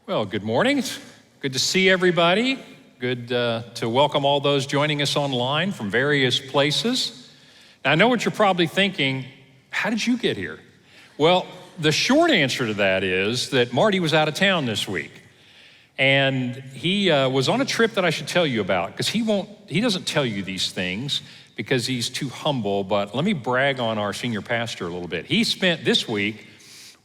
Well, good morning. It's good to see everybody. Good to welcome all those joining us online from various places. Now, I know what you're probably thinking, how did you get here? Well, the short answer to that is that Marty was out of town this week. And he was on a trip that I should tell you about, because he doesn't tell you these things because he's too humble, but let me brag on our senior pastor a little bit. He spent this week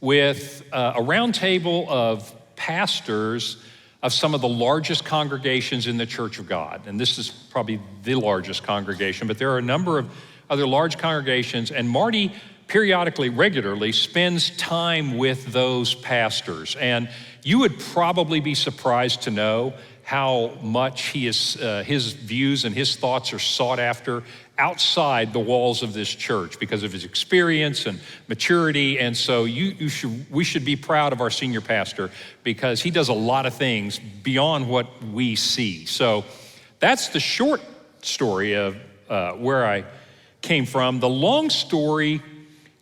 with a round table of pastors of some of the largest congregations in the Church of God. And this is probably the largest congregation, but there are a number of other large congregations, and Marty periodically, regularly spends time with those pastors. And you would probably be surprised to know how much his views and his thoughts are sought after outside the walls of this church because of his experience and maturity. And so we should be proud of our senior pastor because he does a lot of things beyond what we see. So that's the short story of where I came from. The long story,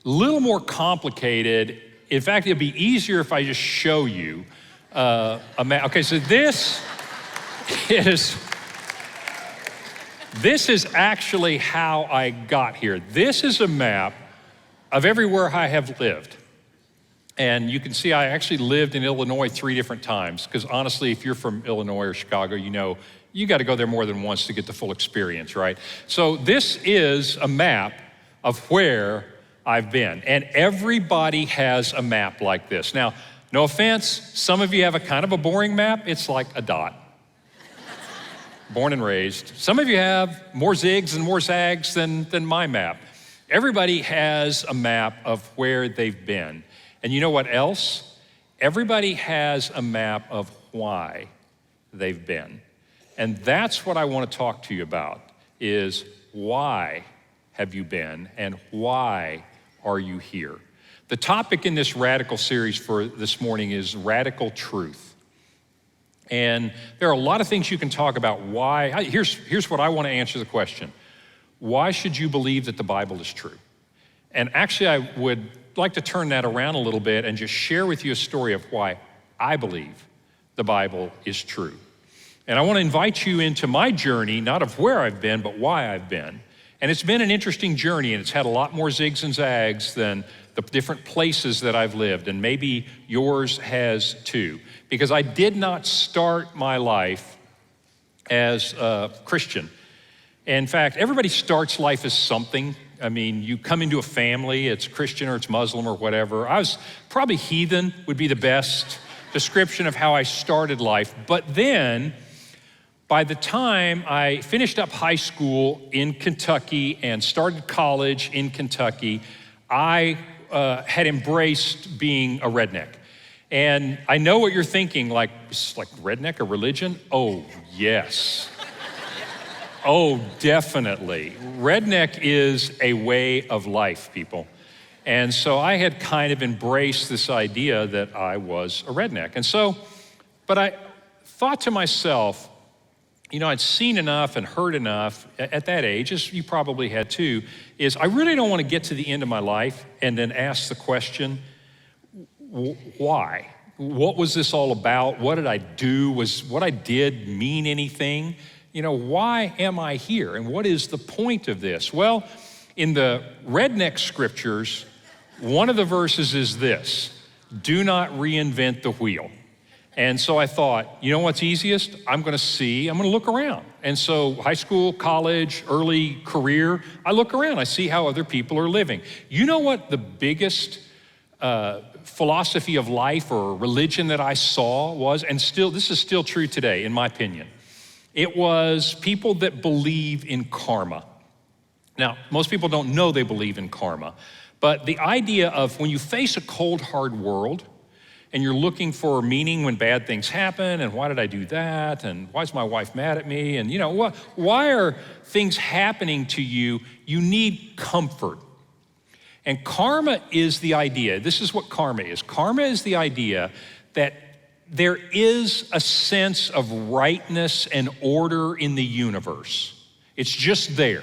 a little more complicated. In fact, it'd be easier if I just show you a map. Okay, so this is actually how I got here. This is a map of everywhere I have lived. And you can see I actually lived in Illinois 3 different times, because honestly, if you're from Illinois or Chicago, you know you got to go there more than once to get the full experience, right? So this is a map of where I've been. And everybody has a map like this. Now, no offense, some of you have a kind of a boring map. It's like a dot. Born and raised. Some of you have more zigs and more zags than my map. Everybody has a map of where they've been. And you know what else? Everybody has a map of why they've been. And that's what I want to talk to you about, is why have you been and why are you here? The topic in this radical series for this morning is radical truth. And there are a lot of things you can talk about why. Here's what I want to answer the question. Why should you believe that the Bible is true? And actually, I would like to turn that around a little bit and just share with you a story of why I believe the Bible is true. And I want to invite you into my journey, not of where I've been, but why I've been. And it's been an interesting journey, and it's had a lot more zigs and zags than the different places that I've lived, and maybe yours has too. Because I did not start my life as a Christian. In fact, everybody starts life as something. I mean, you come into a family, it's Christian or it's Muslim or whatever. I was probably heathen would be the best description of how I started life. But then, by the time I finished up high school in Kentucky and started college in Kentucky, I had embraced being a redneck. And I know what you're thinking, like redneck, a religion? Oh, yes. Oh, definitely. Redneck is a way of life, people. And so I had kind of embraced this idea that I was a redneck. And so, but I thought to myself, you know, I'd seen enough and heard enough at that age, as you probably had too, is I really don't want to get to the end of my life and then ask the question, why? What was this all about? What did I do? Was what I did mean anything? You know, why am I here? And what is the point of this? Well, in the redneck scriptures, one of the verses is this: do not reinvent the wheel. And so I thought, you know what's easiest? I'm going to look around. And so high school, college, early career, I look around, I see how other people are living. You know what the biggest philosophy of life or religion that I saw was, and still, this is still true today, in my opinion. It was people that believe in karma. Now, most people don't know they believe in karma, but the idea of when you face a cold, hard world, and you're looking for meaning when bad things happen, and why did I do that, and why is my wife mad at me, and you know, why are things happening to you? You need comfort. And karma is the idea, this is what karma is. Karma is the idea that there is a sense of rightness and order in the universe. It's just there.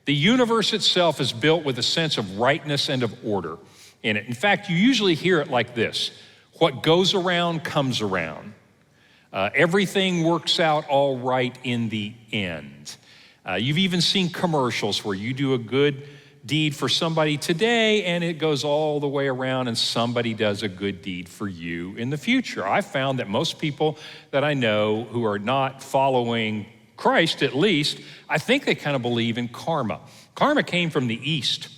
The universe itself is built with a sense of rightness and of order in it. In fact, you usually hear it like this: What goes around comes around. Everything works out all right in the end. You've even seen commercials where you do a good deed for somebody today and it goes all the way around and somebody does a good deed for you in the future. I found that most people that I know who are not following Christ, at least, I think they kind of believe in karma. Karma came from the East.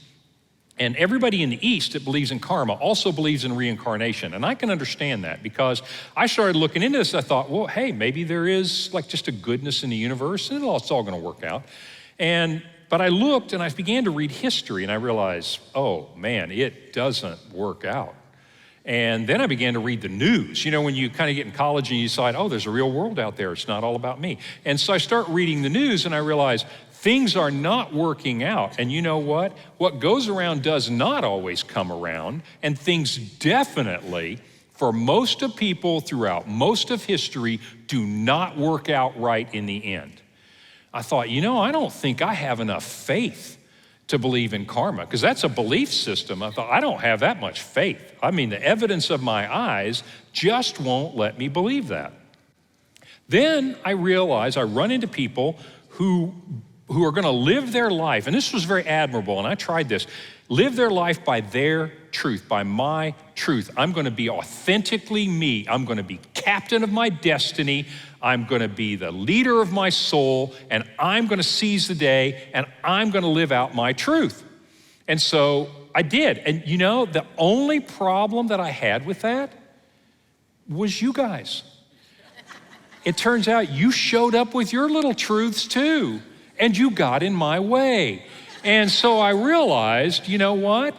And everybody in the East that believes in karma also believes in reincarnation. And I can understand that because I started looking into this. I thought, well, hey, maybe there is like just a goodness in the universe and it's all going to work out. But I looked and I began to read history and I realized, oh man, it doesn't work out. And then I began to read the news. You know, when you kind of get in college and you decide, oh, there's a real world out there. It's not all about me. And so I start reading the news and I realize things are not working out. And you know what? What goes around does not always come around. And things definitely, for most of people throughout most of history, do not work out right in the end. I thought, you know, I don't think I have enough faith to believe in karma, because that's a belief system. I thought, I don't have that much faith. I mean, the evidence of my eyes just won't let me believe that. Then I realized I run into people who are gonna live their life, and this was very admirable, and I tried this, live their life by their truth, by my truth. I'm gonna be authentically me. I'm gonna be captain of my destiny. I'm gonna be the leader of my soul, and I'm gonna seize the day, and I'm gonna live out my truth. And so I did. And you know, the only problem that I had with that was you guys. It turns out you showed up with your little truths too, and you got in my way. And so I realized, you know what?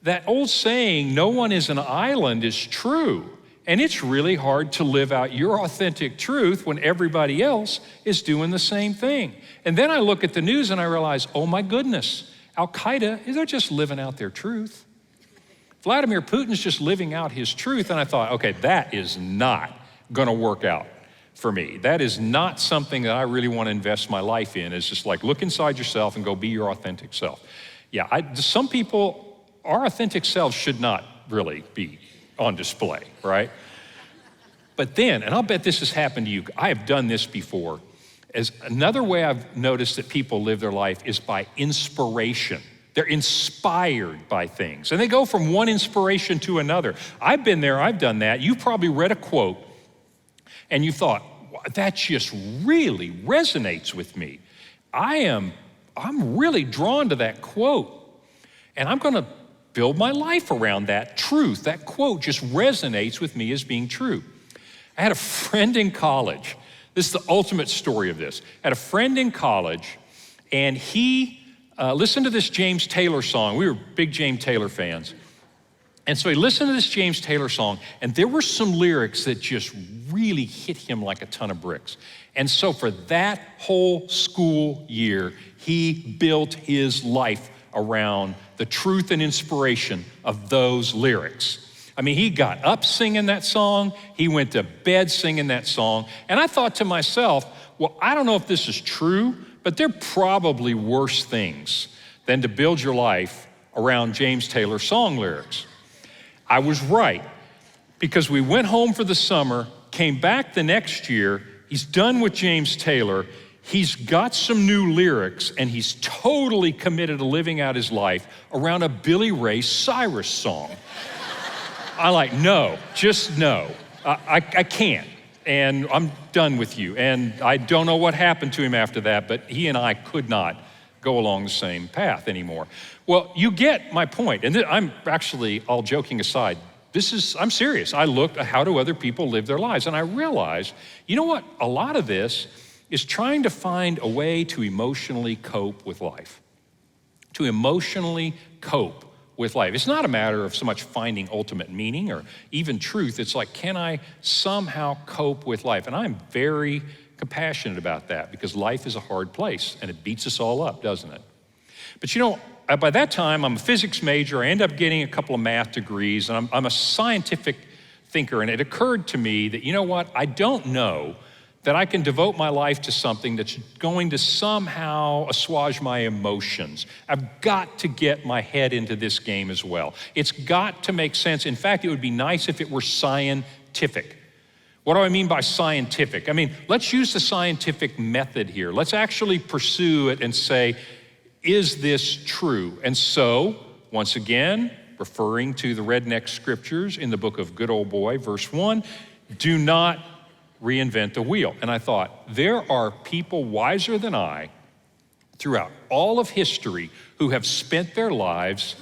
That old saying, no one is an island, is true. And it's really hard to live out your authentic truth when everybody else is doing the same thing. And then I look at the news and I realize, oh my goodness, Al-Qaeda, they're just living out their truth. Vladimir Putin's just living out his truth. And I thought, okay, that is not gonna work out for me. That is not something that I really want to invest my life in. It's just like, look inside yourself and go be your authentic self. Yeah, some people, our authentic selves should not really be on display, right? But then, and I'll bet this has happened to you, I have done this before, as another way I've noticed that people live their life is by inspiration. They're inspired by things, and they go from one inspiration to another. I've been there, I've done that. You've probably read a quote, and you thought, that just really resonates with me. I'm really drawn to that quote, and I'm gonna build my life around that truth. That quote just resonates with me as being true. I had a friend in college. This is the ultimate story of this. I had a friend in college, and he listened to this James Taylor song. We were big James Taylor fans. And so he listened to this James Taylor song, and there were some lyrics that just really hit him like a ton of bricks. And so for that whole school year, he built his life around the truth and inspiration of those lyrics. I mean, he got up singing that song, he went to bed singing that song, and I thought to myself, well, I don't know if this is true, but there are probably worse things than to build your life around James Taylor song lyrics. I was right, because we went home for the summer, came back the next year, he's done with James Taylor, he's got some new lyrics, and he's totally committed to living out his life around a Billy Ray Cyrus song. I'm like, no, just no. I can't, and I'm done with you. And I don't know what happened to him after that, but he and I could not go along the same path anymore. Well, you get my point. And I'm actually, all joking aside, I'm serious. I looked at how do other people live their lives, and I realized, you know what? A lot of this is trying to find a way to emotionally cope with life. To emotionally cope with life. It's not a matter of so much finding ultimate meaning or even truth. It's like, can I somehow cope with life? And I'm very compassionate about that because life is a hard place and it beats us all up, doesn't it? But you know, by that time, I'm a physics major. I end up getting a couple of math degrees, and I'm a scientific thinker. And it occurred to me that, you know what? I don't know that I can devote my life to something that's going to somehow assuage my emotions. I've got to get my head into this game as well. It's got to make sense. In fact, it would be nice if it were scientific. What do I mean by scientific? I mean, let's use the scientific method here. Let's actually pursue it and say, is this true? And so, once again, referring to the redneck scriptures in the book of Good Old Boy, verse 1, do not reinvent the wheel. And I thought, there are people wiser than I throughout all of history who have spent their lives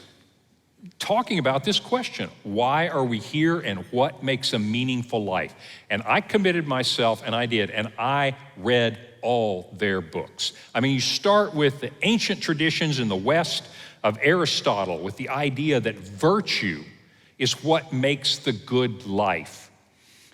talking about this question. Why are we here and what makes a meaningful life? And I committed myself, and I did, and I read all their books. I mean, you start with the ancient traditions in the West of Aristotle with the idea that virtue is what makes the good life.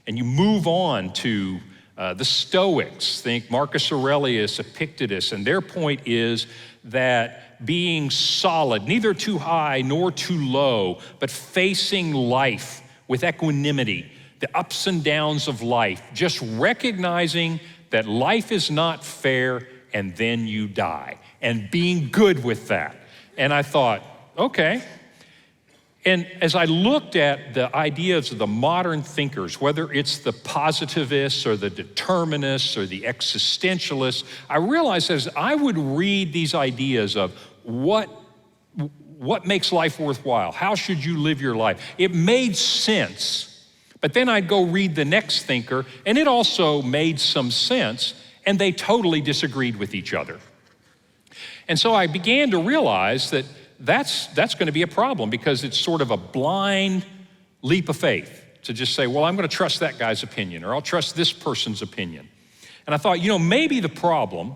And you move on to the Stoics, think Marcus Aurelius, Epictetus, and their point is that being solid, neither too high nor too low, but facing life with equanimity, the ups and downs of life, just recognizing that life is not fair and then you die, and being good with that. And I thought, okay. And as I looked at the ideas of the modern thinkers, whether it's the positivists or the determinists or the existentialists, I realized as I would read these ideas of what makes life worthwhile, how should you live your life, it made sense. But then I'd go read the next thinker, and it also made some sense, and they totally disagreed with each other. And so I began to realize that that's going to be a problem, because it's sort of a blind leap of faith to just say, well, I'm going to trust that guy's opinion, or I'll trust this person's opinion. And I thought, maybe the problem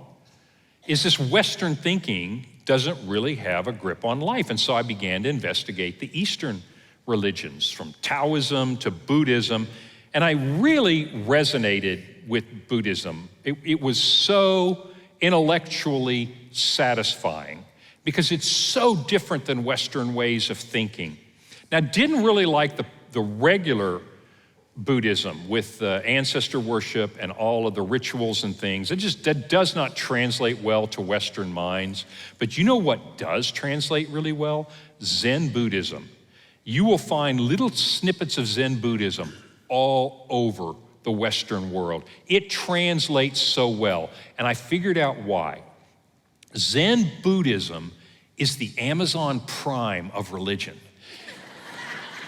is this Western thinking doesn't really have a grip on life. And so I began to investigate the Eastern religions, from Taoism to Buddhism, and I really resonated with Buddhism. It was so intellectually satisfying, because it's so different than Western ways of thinking. Now, I didn't really like the regular Buddhism with ancestor worship and all of the rituals and things. That does not translate well to Western minds. But you know what does translate really well? Zen Buddhism. You will find little snippets of Zen Buddhism all over the Western world. It translates so well, and I figured out why. Zen Buddhism is the Amazon Prime of religion.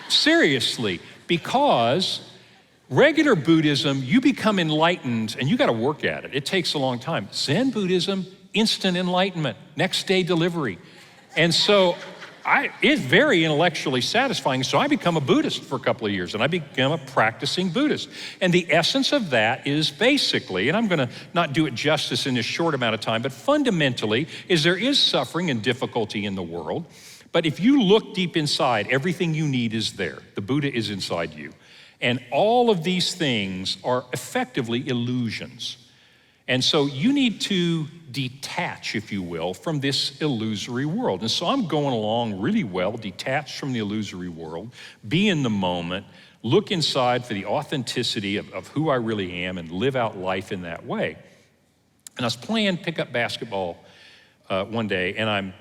Seriously, because regular Buddhism, you become enlightened and you got to work at it. It takes a long time. Zen Buddhism, instant enlightenment, next day delivery. And so it's very intellectually satisfying. So I become a Buddhist for a couple of years, and I become a practicing Buddhist. And the essence of that is basically, and I'm going to not do it justice in this short amount of time, but fundamentally is there is suffering and difficulty in the world. But if you look deep inside, everything you need is there. The Buddha is inside you. And all of these things are effectively illusions. And so you need to detach, if you will, from this illusory world. And so I'm going along really well, detached from the illusory world, be in the moment, look inside for the authenticity of who I really am, and live out life in that way. And I was playing pickup basketball one day, and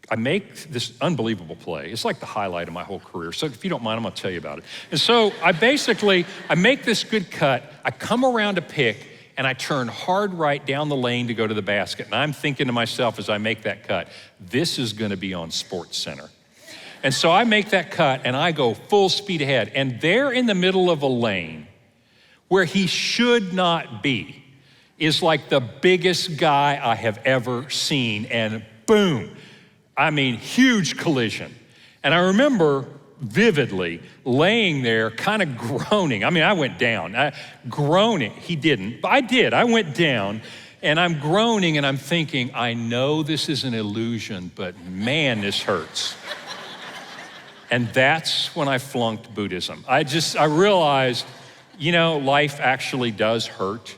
I make this unbelievable play. It's like the highlight of my whole career. So if you don't mind, I'm gonna tell you about it. And so I make this good cut. I come around a pick, and I turn hard right down the lane to go to the basket. And I'm thinking to myself as I make that cut, this is gonna be on Sports Center. And so I make that cut, and I go full speed ahead. And there in the middle of a lane, where he should not be, is like the biggest guy I have ever seen. And boom. I mean, huge collision. And I remember vividly laying there kind of groaning. I mean, I went down, groaning. He didn't, but I did. I went down, and I'm groaning, and I'm thinking, I know this is an illusion, but man, this hurts. And that's when I flunked Buddhism. I realized, life actually does hurt,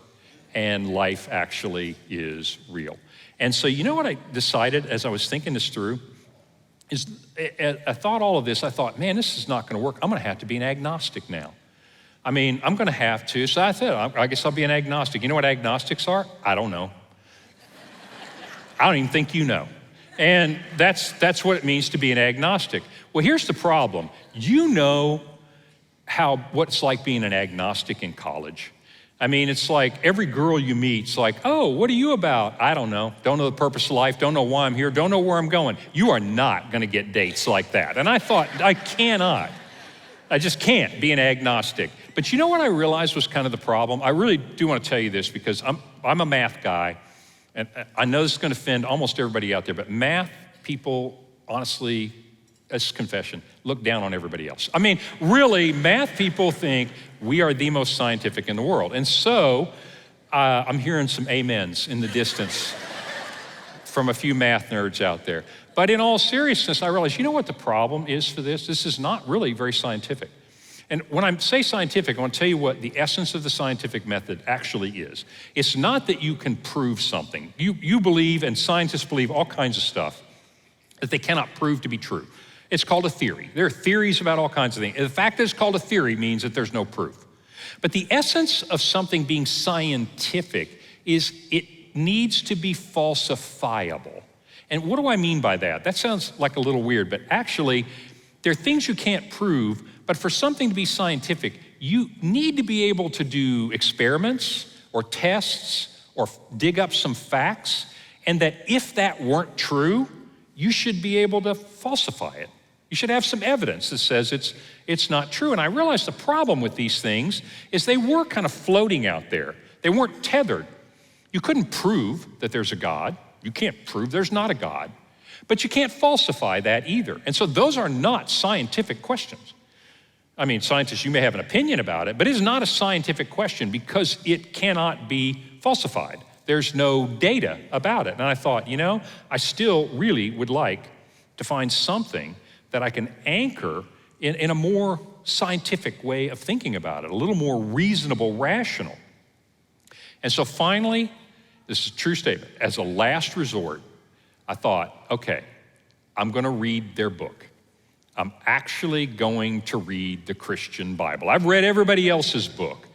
and life actually is real. And so you know what I decided as I was thinking this through? I thought all of this, I thought, man, this is not gonna work. I'm gonna have to be an agnostic now. I mean, I'm gonna have to. So I said, I guess I'll be an agnostic. You know what agnostics are? I don't know. I don't even think you know. And that's what it means to be an agnostic. Well, here's the problem. You know what it's like being an agnostic in college. I mean, it's like every girl you meet, it's like, oh, what are you about? I don't know. Don't know the purpose of life. Don't know why I'm here. Don't know where I'm going. You are not gonna get dates like that. And I thought, I cannot. I just can't be an agnostic. But you know what I realized was kind of the problem? I really do want to tell you this because I'm a math guy, and I know this is going to offend almost everybody out there, but math people, honestly, as confession, look down on everybody else. I mean, really, math people think we are the most scientific in the world. And so I'm hearing some amens in the distance from a few math nerds out there. But in all seriousness, I realized, you know what the problem is for this? This is not really very scientific. And when I say scientific, I want to tell you what the essence of the scientific method actually is. It's not that you can prove something. You believe, and scientists believe all kinds of stuff that they cannot prove to be true. It's called a theory. There are theories about all kinds of things. And the fact that it's called a theory means that there's no proof. But the essence of something being scientific is it needs to be falsifiable. And what do I mean by that? That sounds like a little weird, but actually, there are things you can't prove, but for something to be scientific, you need to be able to do experiments or tests or dig up some facts, and that if that weren't true, you should be able to falsify it. You should have some evidence that says it's not true. And I realized the problem with these things is they were kind of floating out there. They weren't tethered. You couldn't prove that there's a God. You can't prove there's not a God, but you can't falsify that either. And so those are not scientific questions. I mean, scientists, you may have an opinion about it, but it is not a scientific question because it cannot be falsified. There's no data about it. And I thought, you know, I still really would like to find something that I can anchor in a more scientific way of thinking about it, a little more reasonable, rational. And so finally, this is a true statement, as a last resort, I thought, okay, I'm gonna read their book. I'm actually going to read the Christian Bible. I've read everybody else's book.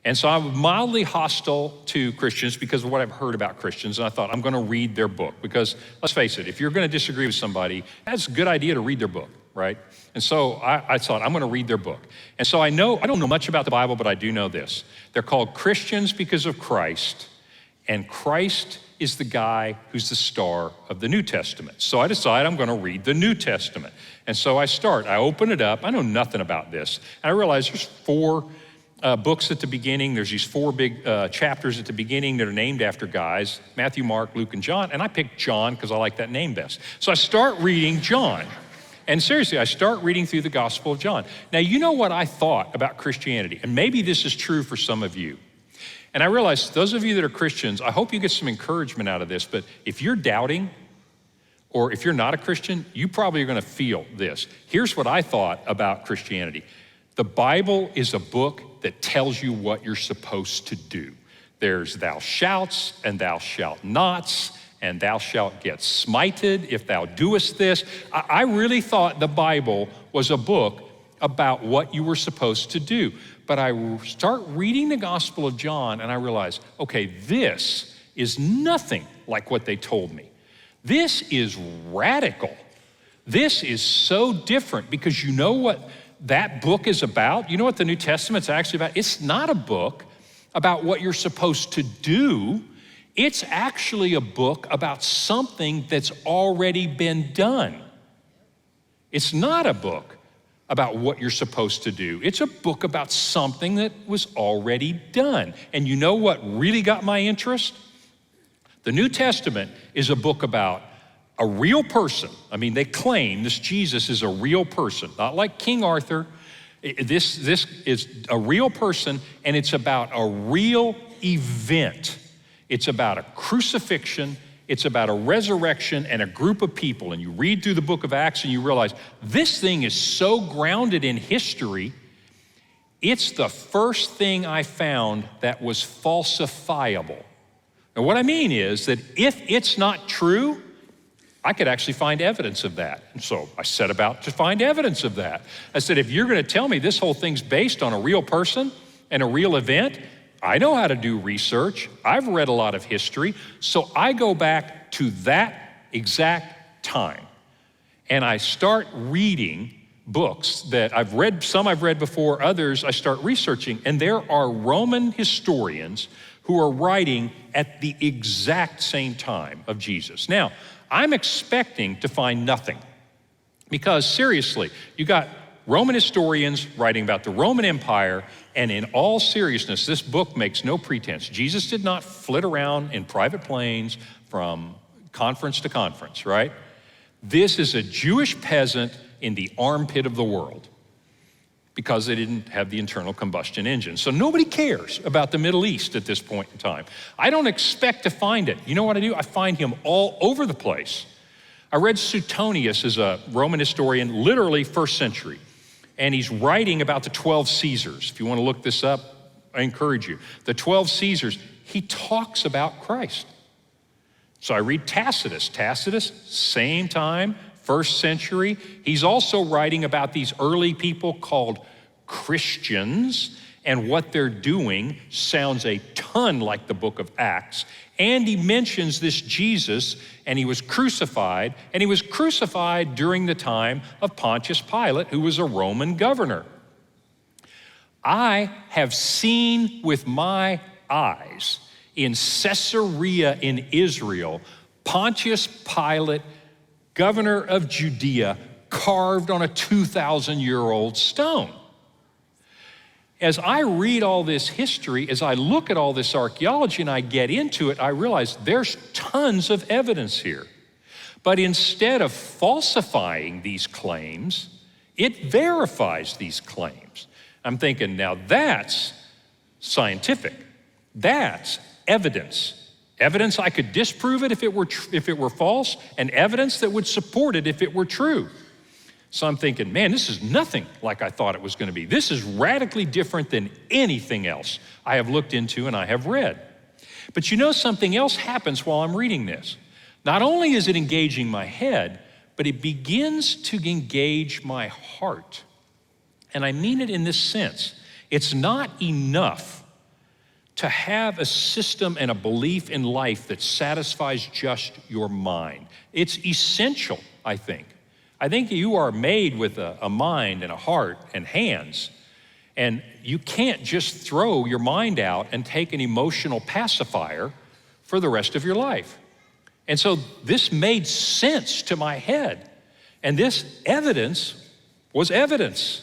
And so I'm mildly hostile to Christians because of what I've heard about Christians. And I thought, I'm gonna read their book because let's face it, if you're gonna disagree with somebody, that's a good idea to read their book, right? And so I thought, I'm gonna read their book. And so I don't know much about the Bible, but I do know this. They're called Christians because of Christ, and Christ is the guy who's the star of the New Testament. So I decide I'm gonna read the New Testament. And so I open it up, I know nothing about this, and I realize there's 4 books at the beginning. There's these 4 big chapters at the beginning that are named after guys, Matthew, Mark, Luke, and John, and I picked John because I like that name best. So I start reading John, and seriously, I start reading through the Gospel of John. Now, you know what I thought about Christianity, and maybe this is true for some of you. And I realize those of you that are Christians, I hope you get some encouragement out of this, but if you're doubting, or if you're not a Christian, you probably are gonna feel this. Here's what I thought about Christianity. The Bible is a book that tells you what you're supposed to do. There's thou shalt and thou shalt nots, and thou shalt get smited if thou doest this. I really thought the Bible was a book about what you were supposed to do. But I start reading the Gospel of John and I realize, okay, this is nothing like what they told me. This is radical. This is so different because you know what that book is about? You know what the New Testament's actually about? It's not a book about what you're supposed to do. It's actually a book about something that's already been done. It's not a book about what you're supposed to do. It's a book about something that was already done. And you know what really got my interest? The New Testament is a book about a real person. I mean, they claim this Jesus is a real person, not like King Arthur. This is a real person, and it's about a real event. It's about a crucifixion, it's about a resurrection and a group of people. And you read through the book of Acts and you realize this thing is so grounded in history, it's the first thing I found that was falsifiable. And what I mean is that if it's not true, I could actually find evidence of that. And so I set about to find evidence of that. I said, if you're going to tell me this whole thing's based on a real person and a real event, I know how to do research. I've read a lot of history. So I go back to that exact time. And I start reading books that I've read, some I've read before, others I start researching. And there are Roman historians who are writing at the exact same time of Jesus. Now, I'm expecting to find nothing because seriously, you got Roman historians writing about the Roman Empire, and in all seriousness, this book makes no pretense. Jesus did not flit around in private planes from conference to conference, right? This is a Jewish peasant in the armpit of the world because they didn't have the internal combustion engine. So nobody cares about the Middle East at this point in time. I don't expect to find it. You know what I do? I find him all over the place. I read Suetonius as a Roman historian, literally first century, and he's writing about the 12 Caesars. If you want to look this up, I encourage you. The 12 Caesars, he talks about Christ. So I read Tacitus. Tacitus, same time, first century. He's also writing about these early people called Christians, and what they're doing sounds a ton like the book of Acts. And he mentions this Jesus, and he was crucified during the time of Pontius Pilate, who was a Roman governor. I have seen with my eyes in Caesarea in Israel, Pontius Pilate, governor of Judea, carved on a 2,000-year-old stone. As I read all this history, as I look at all this archaeology and I get into it, I realize there's tons of evidence here. But instead of falsifying these claims, it verifies these claims. I'm thinking, now that's scientific. That's evidence. Evidence I could disprove it if it were false, and evidence that would support it if it were true. So I'm thinking, man, this is nothing like I thought it was going to be. This is radically different than anything else I have looked into and I have read. But you know, something else happens while I'm reading this. Not only is it engaging my head, but it begins to engage my heart. And I mean it in this sense. It's not enough to have a system and a belief in life that satisfies just your mind. It's essential, I think. I think you are made with a mind and a heart and hands, and you can't just throw your mind out and take an emotional pacifier for the rest of your life. And so this made sense to my head, and this evidence was evidence.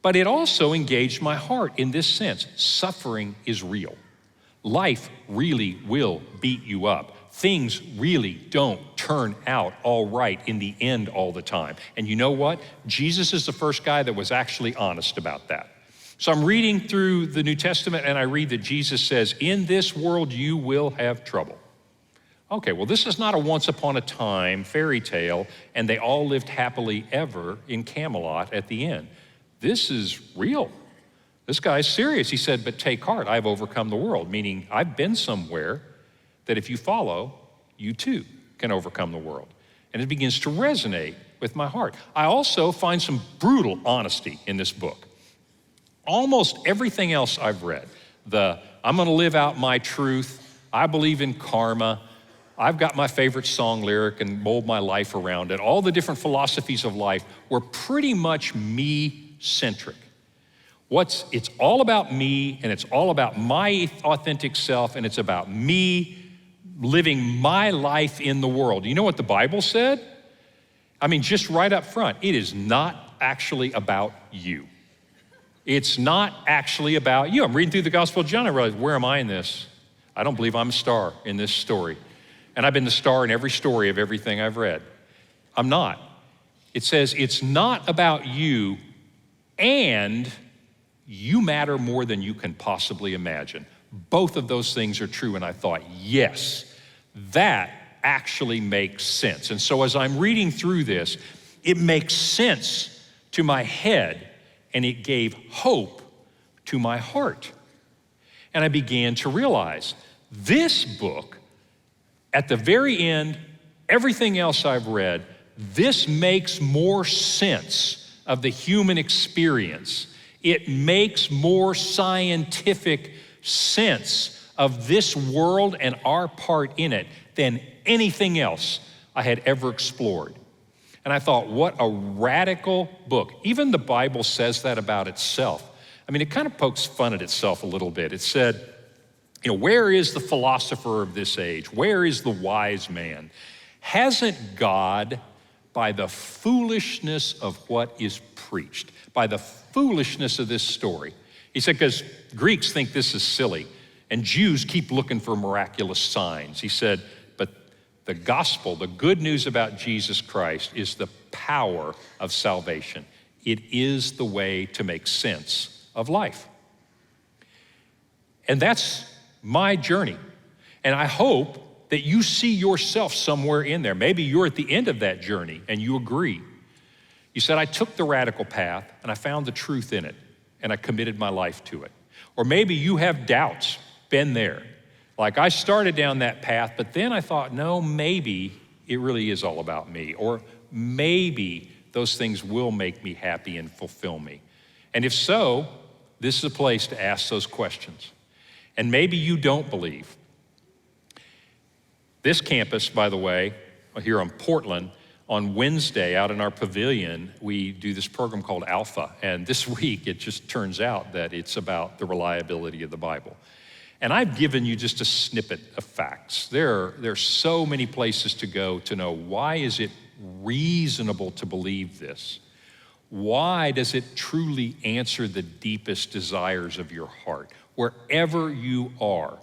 But it also engaged my heart in this sense. Suffering is real. Life really will beat you up. Things really don't turn out all right in the end all the time. And you know what? Jesus is the first guy that was actually honest about that. So I'm reading through the New Testament and I read that Jesus says, in this world you will have trouble. Okay, well, this is not a once upon a time fairy tale and they all lived happily ever in Camelot at the end. This is real. This guy's serious. He said, but take heart, I've overcome the world, meaning I've been somewhere that if you follow, you too can overcome the world. And it begins to resonate with my heart. I also find some brutal honesty in this book. Almost everything else I've read, I'm gonna live out my truth, I believe in karma, I've got my favorite song lyric and mold my life around it, all the different philosophies of life were pretty much me-centric. It's all about me, and it's all about my authentic self, and it's about me living my life in the world. You know what the Bible said? I mean, just right up front, it is not actually about you. It's not actually about you. I'm reading through the Gospel of John, I realize, where am I in this? I don't believe I'm a star in this story. And I've been the star in every story of everything I've read. I'm not. It says it's not about you, and you matter more than you can possibly imagine. Both of those things are true, and I thought, yes, that actually makes sense. And so as I'm reading through this, it makes sense to my head, and it gave hope to my heart. And I began to realize this book, at the very end, everything else I've read, this makes more sense of the human experience. It makes more scientific sense of this world and our part in it than anything else I had ever explored. And I thought, what a radical book. Even the Bible says that about itself. I mean, it kind of pokes fun at itself a little bit. It said, where is the philosopher of this age? Where is the wise man? Hasn't God, by the foolishness of what is preached, by the foolishness of this story, he said, because Greeks think this is silly, and Jews keep looking for miraculous signs. He said, but the gospel, the good news about Jesus Christ, is the power of salvation. It is the way to make sense of life. And that's my journey. And I hope that you see yourself somewhere in there. Maybe you're at the end of that journey and you agree. You said, I took the radical path and I found the truth in it and I committed my life to it. Or maybe you have doubts, been there. Like I started down that path, but then I thought, no, maybe it really is all about me. Or maybe those things will make me happy and fulfill me. And if so, this is a place to ask those questions. And maybe you don't believe. This campus, by the way, here on Portland, on Wednesday out in our pavilion, we do this program called Alpha. And this week, it just turns out that it's about the reliability of the Bible. And I've given you just a snippet of facts. There are so many places to go to know, why is it reasonable to believe this? Why does it truly answer the deepest desires of your heart? Wherever you are,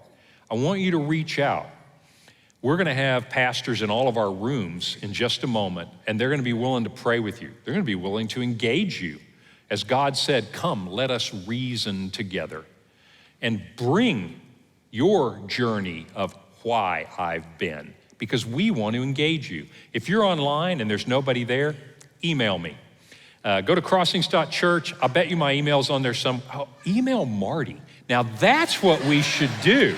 I want you to reach out. We're gonna have pastors in all of our rooms in just a moment, and they're gonna be willing to pray with you. They're gonna be willing to engage you. As God said, come, let us reason together. And bring your journey of why I've been, because we want to engage you. If you're online and there's nobody there, email me. Go to crossings.church. I'll bet you my email's on there email Marty. Now that's what we should do.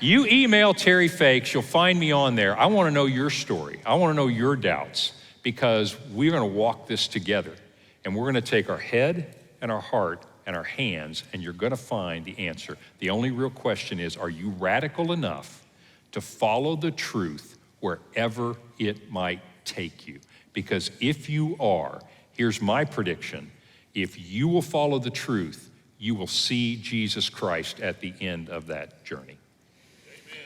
You email Terry Feix, you'll find me on there. I wanna know your story. I wanna know your doubts, because we're gonna walk this together. And we're gonna take our head and our heart and our hands, and you're gonna find the answer. The only real question is, are you radical enough to follow the truth wherever it might take you? Because if you are, here's my prediction: if you will follow the truth, you will see Jesus Christ at the end of that journey. Amen.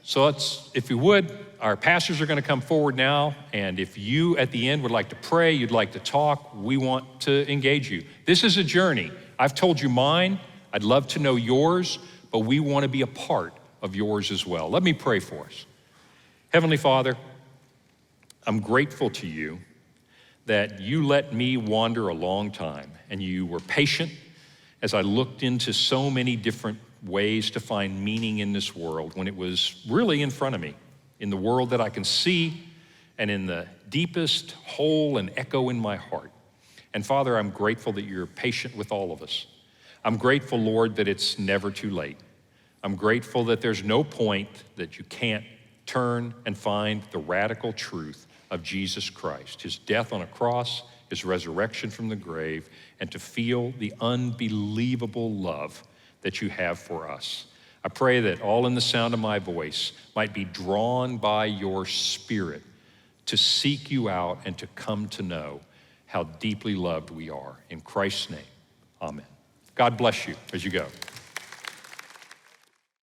So if you would, our pastors are gonna come forward now, and if you at the end would like to pray, you'd like to talk, we want to engage you. This is a journey. I've told you mine, I'd love to know yours, but we want to be a part of yours as well. Let me pray for us. Heavenly Father, I'm grateful to you that you let me wander a long time, and you were patient as I looked into so many different ways to find meaning in this world when it was really in front of me, in the world that I can see and in the deepest hole and echo in my heart. And Father, I'm grateful that you're patient with all of us. I'm grateful, Lord, that it's never too late. I'm grateful that there's no point that you can't turn and find the radical truth of Jesus Christ, his death on a cross, his resurrection from the grave, and to feel the unbelievable love that you have for us. I pray that all in the sound of my voice might be drawn by your Spirit to seek you out and to come to know how deeply loved we are. In Christ's name, amen. God bless you as you go.